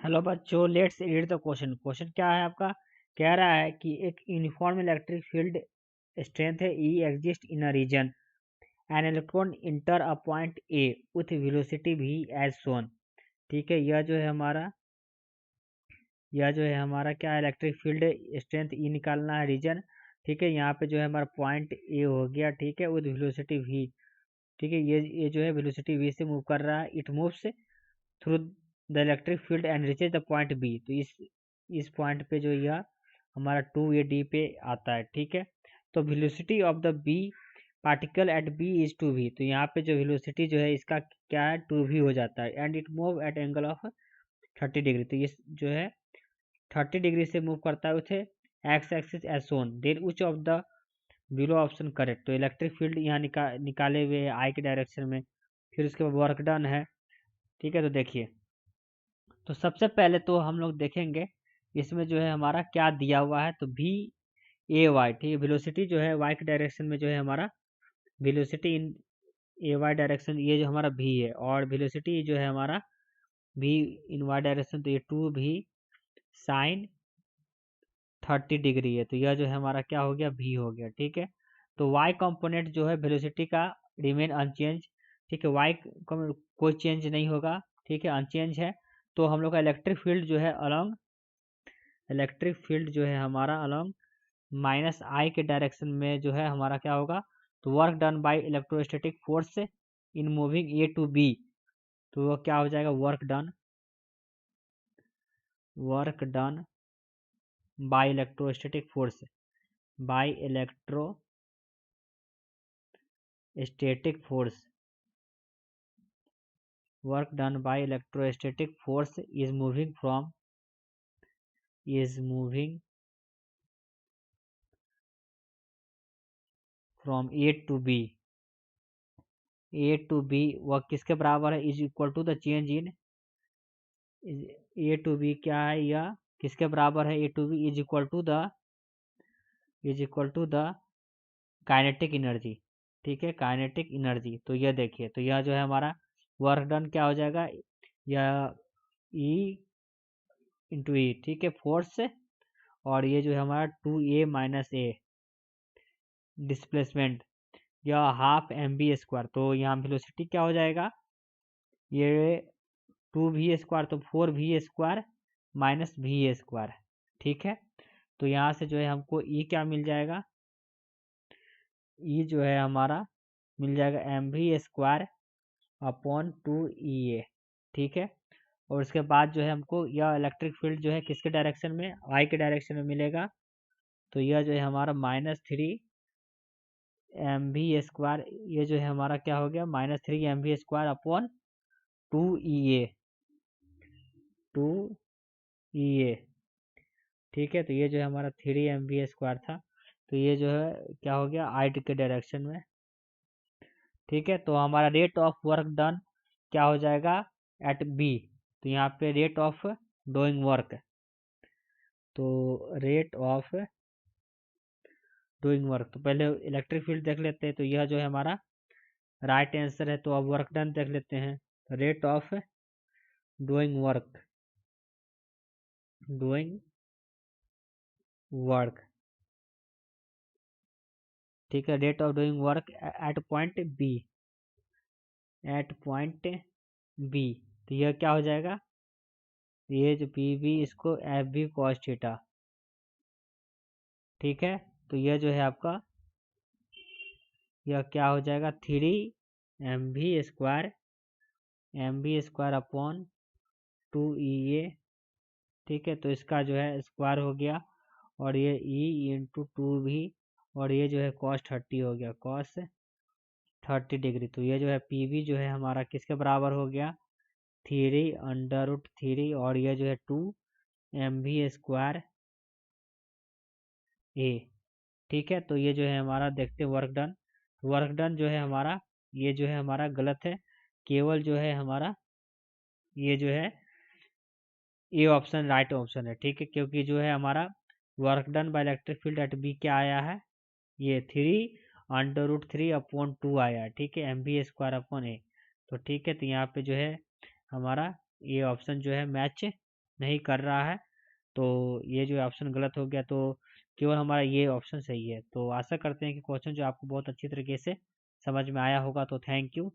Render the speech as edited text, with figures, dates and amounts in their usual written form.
Hello बच्चों, let's read the question. Question क्या है आपका? कह रहा है कि एक यूनिफॉर्म इलेक्ट्रिक फील्ड स्ट्रेंथ है E exist in a region, an electron enter a point A with velocity v as shown. ठीक है, यह जो है हमारा क्या इलेक्ट्रिक फील्ड स्ट्रेंथ ई निकालना है रीजन। ठीक है, यहाँ पे जो है हमारा पॉइंट ए हो गया। ठीक है, विथ वेलोसिटी v। ठीक है, ये जो है वेलोसिटी v से मूव कर रहा है। It moves through the electric field and reaches the point B. तो इस पॉइंट पे जो यह हमारा 2 a d पे आता है। ठीक है, तो velocity of the B particle at B is 2v। तो यहाँ पे जो वेलोसिटी जो है इसका क्या है, 2v हो जाता है। And it move at angle of 30 degree. तो ये जो है 30 डिग्री से मूव करता है उसे x axis as shown. Then which of the below option correct. तो इलेक्ट्रिक फील्ड यहाँ निकाले हुए आई के डायरेक्शन में। फिर उसके बाद वर्क डन है। ठीक है, तो देखिए, तो सबसे पहले तो हम लोग देखेंगे इसमें जो है हमारा क्या दिया हुआ है। तो भी ए वाई, ठीक है, वेलोसिटी जो है वाई के डायरेक्शन में जो है हमारा velocity in a y direction, ये जो हमारा भी है। और वेलोसिटी जो है हमारा भी इन वाई डायरेक्शन, तो ये 2v साइन 30 डिग्री है। तो यह जो है हमारा क्या हो गया, भी हो गया। ठीक है, तो वाई कंपोनेंट जो है वेलोसिटी का रिमेन अनचेंज। ठीक है, वाई कोई चेंज नहीं होगा। ठीक है, अनचेंज है। तो हम लोग का इलेक्ट्रिक फील्ड जो है हमारा अलॉन्ग माइनस आई के डायरेक्शन में जो है हमारा क्या होगा, तो work done by electrostatic force in moving A to B. तो वो क्या हो जाएगा, work done by electrostatic force, by electrostatic force, work done by electrostatic force is moving from A to B वह किसके बराबर है, is equal to the change in A to B. क्या है यह, किसके बराबर है, A to B is equal to the kinetic energy. ठीक है, काइनेटिक एनर्जी। तो यह देखिए, तो यह जो है हमारा वर्क डन क्या हो जाएगा, यह ई इंटू ई। ठीक है, फोर्स से, और ये जो है हमारा 2a-a डिस्प्लेसमेंट, यह हाफ mv²। तो यहाँ वेलोसिटी क्या हो जाएगा, ये 2v², तो 4v² माइनस v²। ठीक है, तो यहाँ से जो है हमको ई क्या मिल जाएगा, ई जो है हमारा मिल जाएगा mv² अपॉन 2 ठीक है, और उसके बाद जो है हमको यह इलेक्ट्रिक फील्ड जो है किसके डायरेक्शन में, आई के डायरेक्शन में मिलेगा। तो यह जो है हमारा -3 mv², ये जो है हमारा क्या हो गया, -3 mv² अपॉन 2 ठीक है, तो ये जो है हमारा 3 mv² था। तो ये जो है क्या हो गया, आई के डायरेक्शन में। ठीक है, तो हमारा रेट ऑफ वर्क डन क्या हो जाएगा एट बी। तो यहाँ पे रेट ऑफ डूइंग वर्क, तो रेट ऑफ डूइंग वर्क, तो पहले इलेक्ट्रिक फील्ड देख लेते हैं। तो यह जो है हमारा राइट आंसर है। तो अब वर्क डन देख लेते हैं। रेट ऑफ डूइंग वर्क ठीक है, rate of doing work at point B. तो यह क्या हो जाएगा, ये जो पी बी इसको एफ बी कॉस थीटा। ठीक है, तो यह जो है आपका, यह क्या हो जाएगा, 3 mv² अपॉन 2 ठीक है, तो इसका जो है स्क्वायर हो गया, और ये इंटू 2v, और ये जो है cos 30 हो गया, cos 30 डिग्री। तो ये जो है pv जो है हमारा किसके बराबर हो गया, 3 √3, और ये जो है 2 mv² a। ठीक है, तो ये जो है हमारा देखते हैं वर्क डन जो है हमारा, ये जो है हमारा गलत है। केवल जो है हमारा ये जो है ये ऑप्शन राइट ऑप्शन है। ठीक है, क्योंकि जो है हमारा work done by electric field at B क्या आया है, ये 3 √3 अपॉन 2 आया है। ठीक है, mv² अपॉन a। तो ठीक है, तो यहाँ पे जो है हमारा ये ऑप्शन जो है मैच नहीं कर रहा है। तो ये जो ऑप्शन गलत हो गया, तो केवल हमारा ये ऑप्शन सही है। तो आशा करते हैं कि क्वेश्चन जो आपको बहुत अच्छी तरीके से समझ में आया होगा। तो थैंक यू।